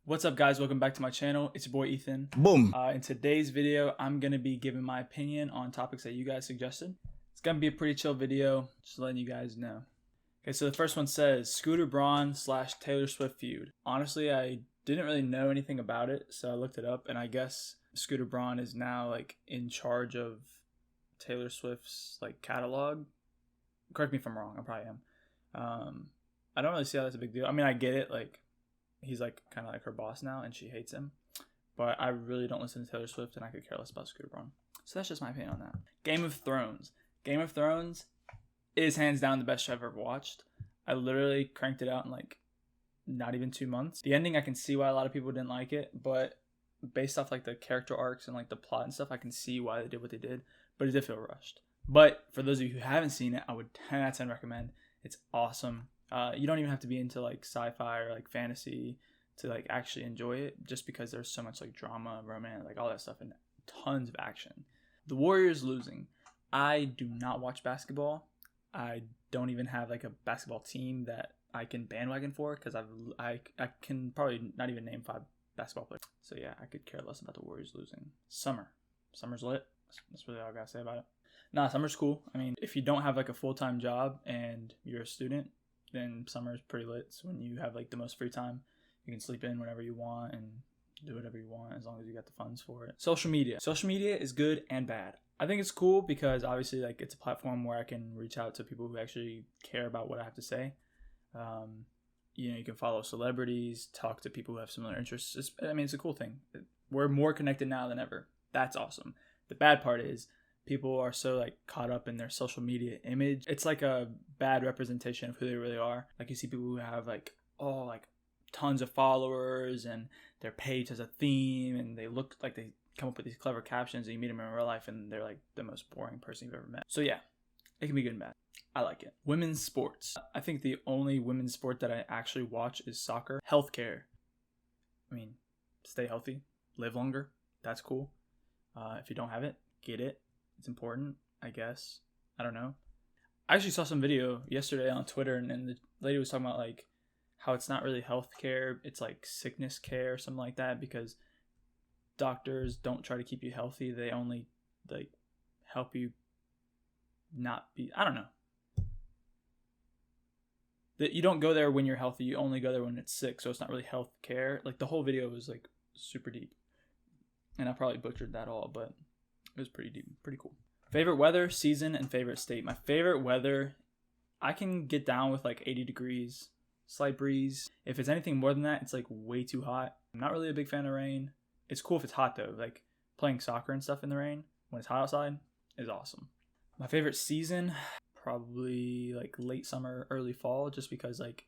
What's up, guys? Welcome back to my channel. It's your boy Ethan. Boom. In today's video, I'm going to be giving my opinion on topics that you guys suggested. It's going to be a pretty chill video, just letting you guys know. Okay, so the first one says, Scooter Braun / Taylor Swift feud. Honestly, I didn't really know anything about it, so I looked it up, and I guess Scooter Braun is now like in charge of Taylor Swift's like catalog. Correct me if I'm wrong, I probably am. I don't really see how that's a big deal. I mean, I get it, like, he's like kind of like her boss now and she hates him, but I really don't listen to Taylor Swift and I could care less about Scooter Braun. So that's just my opinion on that. Game of Thrones is hands down the best show I've ever watched. I literally cranked it out in like not even 2 months. The ending, I can see why a lot of people didn't like it, but based off like the character arcs and like the plot and stuff, I can see why they did what they did, but it did feel rushed. But for those of you who haven't seen it, I would 10 out of 10 recommend. It's awesome. You don't even have to be into like sci-fi or like fantasy to like actually enjoy it, just because there's so much like drama, romance, like all that stuff, and tons of action. The Warriors losing. I do not watch basketball. I don't even have like a basketball team that I can bandwagon for, because I can probably not even name 5 basketball players. So yeah, I could care less about the Warriors losing. Summer's lit. That's really all I gotta say about it. Nah, summer's cool. I mean, if you don't have like a full-time job and you're a student, then summer is pretty lit. So when you have like the most free time, you can sleep in whenever you want and do whatever you want as long as you got the funds for it. Social media is good and bad. I think it's cool because obviously like it's a platform where I can reach out to people who actually care about what I have to say. You can follow celebrities, talk to people who have similar interests. It's a cool thing. We're more connected now than ever. That's awesome. The bad part is people are so like caught up in their social media image. It's like a bad representation of who they really are. Like you see people who have like tons of followers and their page has a theme and they look like they come up with these clever captions, and you meet them in real life and they're like the most boring person you've ever met. So yeah, it can be good and bad. I like it. Women's sports. I think the only women's sport that I actually watch is soccer. Healthcare. I mean, stay healthy, live longer. That's cool. If you don't have it, get it. It's important, I guess. I don't know. I actually saw some video yesterday on Twitter, and the lady was talking about like how it's not really health care, it's like sickness care or something like that, because doctors don't try to keep you healthy. They only like help you not be, I don't know. That you don't go there when you're healthy, you only go there when it's sick. So it's not really health care. Like the whole video was like super deep. And I probably butchered that all, but it was pretty deep, pretty cool. Favorite weather, season, and favorite state. My favorite weather, I can get down with like 80 degrees, slight breeze. If it's anything more than that, it's like way too hot. I'm not really a big fan of rain. It's cool if it's hot though. Like playing soccer and stuff in the rain when it's hot outside is awesome. My favorite season, probably like late summer, early fall, just because like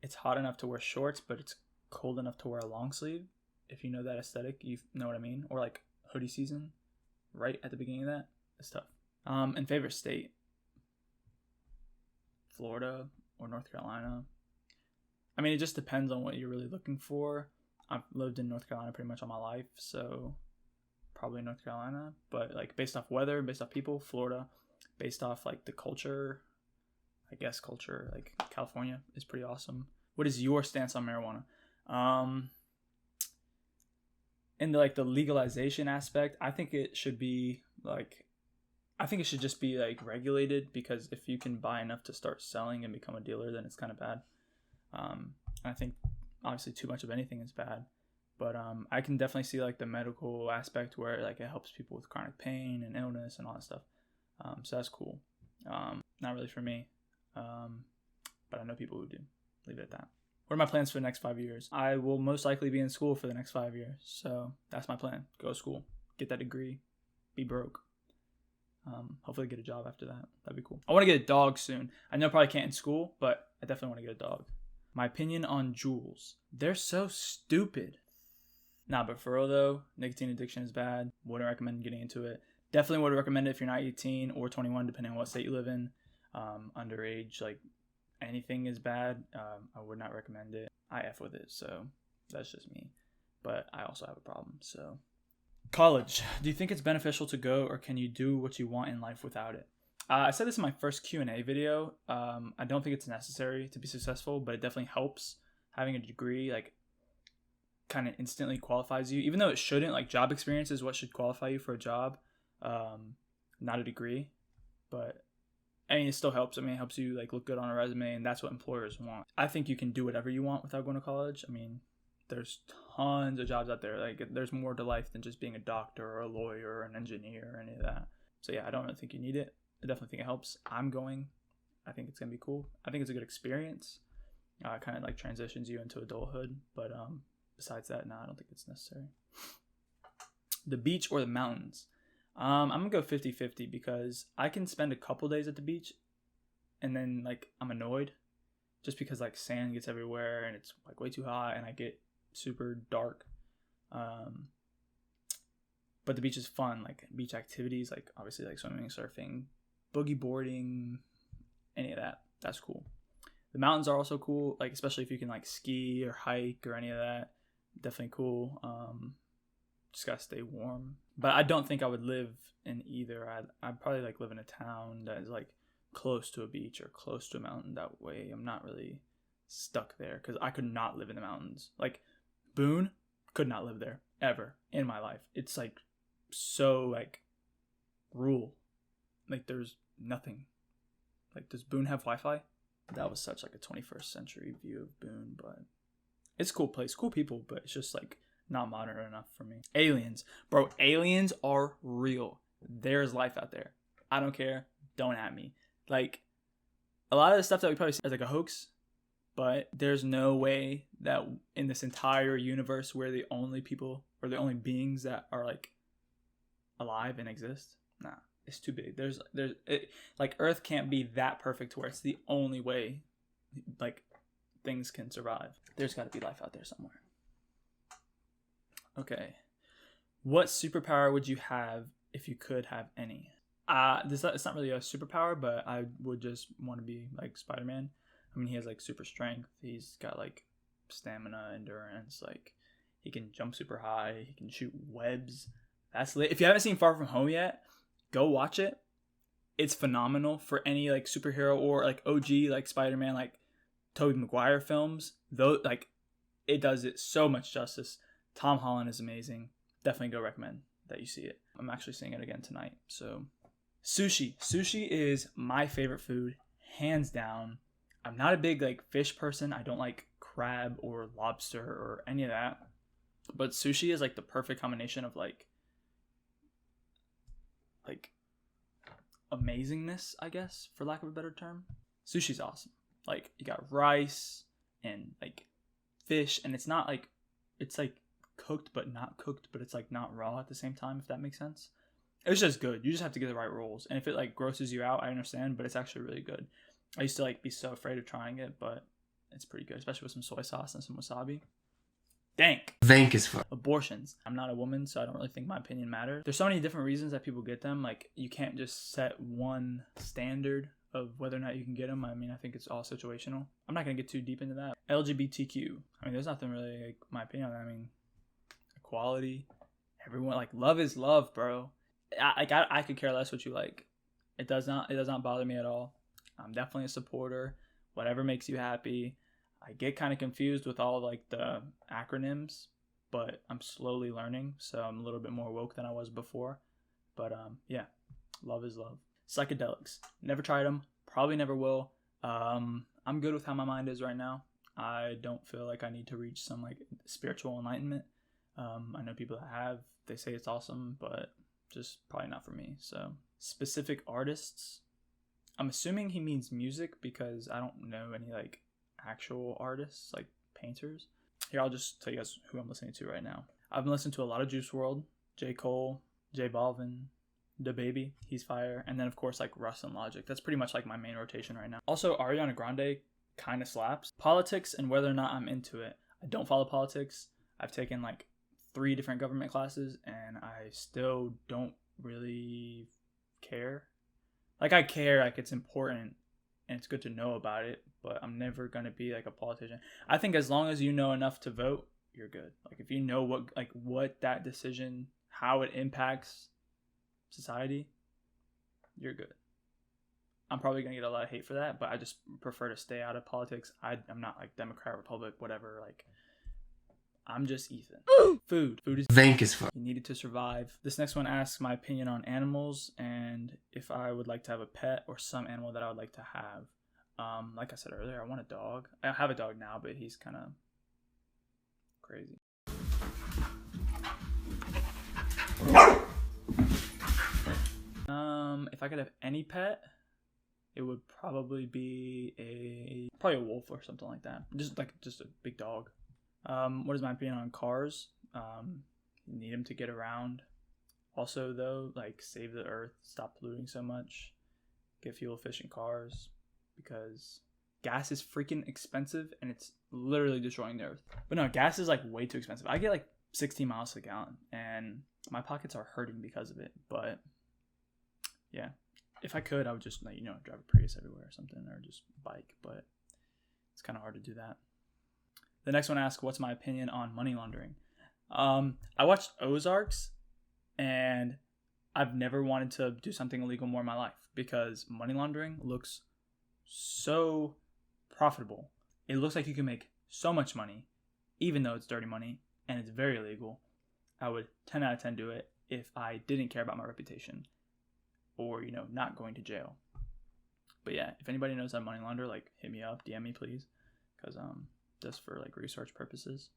it's hot enough to wear shorts, but it's cold enough to wear a long sleeve. If you know that aesthetic, you know what I mean. Or like hoodie season, right at the beginning of that. It's tough. And favorite state, Florida or North Carolina. I mean, it just depends on what you're really looking for. I've lived in North Carolina pretty much all my life, so probably North Carolina. But like based off weather, based off people, Florida. Based off like the culture, I guess culture, like California is pretty awesome. What is your stance on marijuana? In the like the legalization aspect, I think it should just be like regulated, because if you can buy enough to start selling and become a dealer, then it's kind of bad. I think obviously too much of anything is bad, but I can definitely see like the medical aspect where like it helps people with chronic pain and illness and all that stuff. So that's cool. Not really for me, but I know people who do. Leave it at that. What are my plans for the next 5 years? I will most likely be in school for the next 5 years. So that's my plan. Go to school, get that degree, be broke. Hopefully get a job after that. That'd be cool. I want to get a dog soon. I know I probably can't in school, but I definitely want to get a dog. My opinion on Juuls. They're so stupid. Nah, but for real though, nicotine addiction is bad. Wouldn't recommend getting into it. Definitely would recommend it if you're not 18 or 21, depending on what state you live in. Underage, like anything is bad. I would not recommend it. I F with it, so that's just me. But I also have a problem, so. College. Do you think it's beneficial to go, or can you do what you want in life without it? I said this in my first Q&A video. I don't think it's necessary to be successful, but it definitely helps having a degree. Like, kind of instantly qualifies you, even though it shouldn't. Like, job experience is what should qualify you for a job, not a degree. But I mean, it still helps. I mean, it helps you like look good on a resume, and that's what employers want. I think you can do whatever you want without going to college. I mean, there's tons of jobs out there. Like, there's more to life than just being a doctor or a lawyer or an engineer or any of that. So yeah, I don't really think you need it. I definitely think it helps. I'm going. I think it's gonna be cool. I think it's a good experience. It kind of like transitions you into adulthood. But besides that, no, I don't think it's necessary. The beach or the mountains? I'm gonna go 50-50 because I can spend a couple days at the beach and then like I'm annoyed just because like sand gets everywhere and it's like way too hot and I get super dark. But the beach is fun, like beach activities, like obviously like swimming, surfing, boogie boarding, any of that. That's cool. The mountains are also cool, like especially if you can like ski or hike or any of that. Definitely cool. Just gotta stay warm. But I don't think I would live in either. I'd probably like live in a town that is like close to a beach or close to a mountain. That way I'm not really stuck there, because I could not live in the mountains. Like Boone, could not live there ever in my life. It's like so like rural. Like there's nothing. Like, does Boone have Wi-Fi? That was such like a 21st century view of Boone, but it's a cool place, cool people, but it's just like not modern enough for me. Aliens. Bro, aliens are real. There's life out there. I don't care. Don't at me. Like, a lot of the stuff that we probably see as like a hoax, but there's no way that in this entire universe we're the only people or the only beings that are like alive and exist. Nah, it's too big. Like Earth can't be that perfect to where it's the only way like things can survive. There's got to be life out there somewhere. Okay. What superpower would you have if you could have any? It's not really a superpower, but I would just want to be like Spider-Man. I mean, he has like super strength. He's got like stamina, endurance. Like he can jump super high. He can shoot webs. That's lit. If you haven't seen Far From Home yet, go watch it. It's phenomenal for any like superhero or like OG like Spider-Man, like Tobey Maguire films. Though like it does it so much justice. Tom Holland is amazing. Definitely go recommend that you see it. I'm actually seeing it again tonight. So sushi. Sushi is my favorite food, hands down. I'm not a big like fish person. I don't like crab or lobster or any of that. But sushi is like the perfect combination of like amazingness, I guess, for lack of a better term. Sushi's awesome. Like you got rice and like fish, and it's not like it's like cooked but not cooked, but it's like not raw at the same time, if that makes sense. It's just good. You just have to get the right rolls, and if it like grosses you out, I understand, but it's actually really good. I used to like be so afraid of trying it, but it's pretty good, especially with some soy sauce and some wasabi. Dank as fuck. Abortions. I'm not a woman, so I don't really think my opinion matters. There's so many different reasons that people get them. Like you can't just set one standard of whether or not you can get them. I mean, I think it's all situational. I'm not gonna get too deep into that. LGBTQ. I mean, there's nothing really like my opinion on that. I mean, equality. Everyone like love is love, bro. I could care less what you like. It does not bother me at all. I'm definitely a supporter. Whatever makes you happy. I get kind of confused with all like the acronyms, but I'm slowly learning, so I'm a little bit more woke than I was before. But yeah, love is love. Psychedelics. Never tried them. Probably never will. I'm good with how my mind is right now. I don't feel like I need to reach some like spiritual enlightenment. I know people that have. They say it's awesome, but just probably not for me. So specific artists. I'm assuming he means music because I don't know any like actual artists, like painters. Here, I'll just tell you guys who I'm listening to right now. I've been listening to a lot of Juice WRLD, J. Cole, J Balvin, DaBaby, he's fire, and then of course like Russ and Logic. That's pretty much like my main rotation right now. Also, Ariana Grande kind of slaps. Politics and whether or not I'm into it. I don't follow politics. I've taken like 3 different government classes and I still don't really care. Like I care, like it's important and it's good to know about it, but I'm never going to be like a politician. I think as long as you know enough to vote, you're good. Like if you know what that decision, how it impacts society, you're good. I'm probably going to get a lot of hate for that, but I just prefer to stay out of politics. I'm not like Democrat, Republic, whatever. Like I'm just Ethan. Food is Vank as fuck. you needed to survive. This next one asks my opinion on animals and if I would like to have a pet or some animal that I would like to have. Like I said earlier, I want a dog. I have a dog now, but he's kind of crazy. If I could have any pet, it would probably be probably a wolf or something like that. Just a big dog. What is my opinion on cars? You need them to get around. Also, though, like, save the earth, stop polluting so much, get fuel efficient cars, because gas is freaking expensive and it's literally destroying the earth. But no, gas is like way too expensive. I get like 16 miles to the gallon and my pockets are hurting because of it. But yeah, if I could, I would just, like, drive a Prius everywhere or something, or just bike, but it's kind of hard to do that. The next one asks, what's my opinion on money laundering? I watched Ozarks, and I've never wanted to do something illegal more in my life because money laundering looks so profitable. It looks like you can make so much money, even though it's dirty money and it's very illegal. I would 10 out of 10 do it if I didn't care about my reputation or, not going to jail. But yeah, if anybody knows how to money launder, like, hit me up, DM me, please, because just for like research purposes.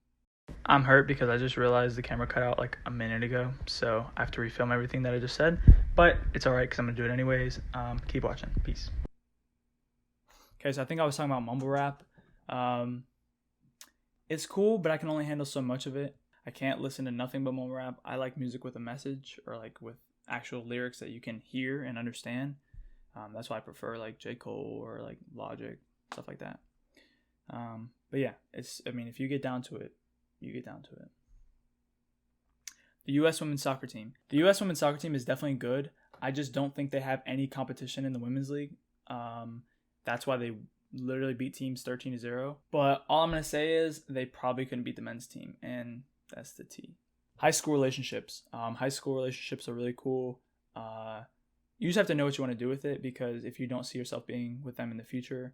I'm hurt because I just realized the camera cut out like a minute ago, so I have to refilm everything that I just said, but it's alright because I'm gonna do it anyways. Keep watching. Peace. Okay, so I think I was talking about mumble rap. It's cool, but I can only handle so much of it. I can't listen to nothing but mumble rap. I like music with a message, or like with actual lyrics that you can hear and understand. That's why I prefer like J. Cole or like Logic, stuff like that. But yeah, if you get down to it, you get down to it. The U.S. women's soccer team. The U.S. women's soccer team is definitely good. I just don't think they have any competition in the women's league. That's why they literally beat teams 13-0. But all I'm going to say is they probably couldn't beat the men's team, and that's the T. High school relationships. High school relationships are really cool. You just have to know what you want to do with it, because if you don't see yourself being with them in the future,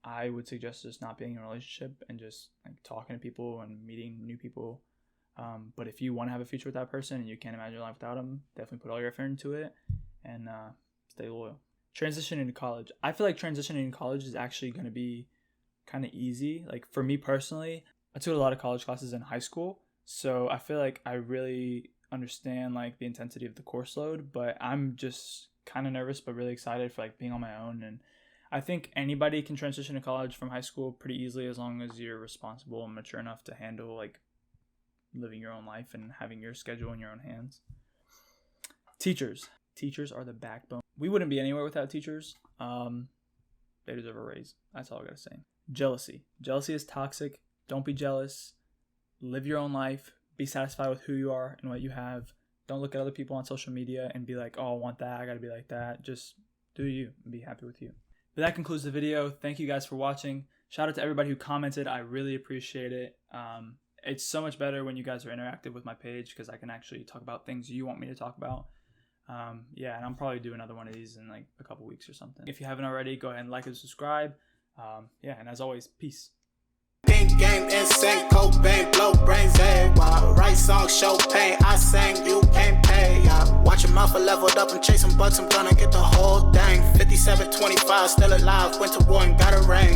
I would suggest just not being in a relationship and just like talking to people and meeting new people. But if you want to have a future with that person and you can't imagine your life without them, definitely put all your effort into it and stay loyal. Transitioning into college. I feel like transitioning into college is actually going to be kind of easy. Like for me personally, I took a lot of college classes in high school, so I feel like I really understand like the intensity of the course load, but I'm just kind of nervous but really excited for like being on my own. And I think anybody can transition to college from high school pretty easily as long as you're responsible and mature enough to handle like living your own life and having your schedule in your own hands. Teachers are the backbone. We wouldn't be anywhere without teachers. They deserve a raise. That's all I gotta say. Jealousy is toxic. Don't be jealous. Live your own life. Be satisfied with who you are and what you have. Don't look at other people on social media and be like, oh, I want that, I gotta be like that. Just do you and be happy with you. But that concludes the video. Thank you guys for watching. Shout out to everybody who commented. I really appreciate it. It's so much better when you guys are interactive with my page, because I can actually talk about things you want me to talk about. Yeah, and I'm probably doing another one of these in like a couple weeks or something. If you haven't already, go ahead and like and subscribe. Yeah, and as always, peace. Pink game insane, Cobain, blow brains, while right song show pain, I sang, you can't pay, watch your mouth leveled up and chasing bucks, I'm gonna get the whole thing, 57-25, still alive, went to war and got a ring.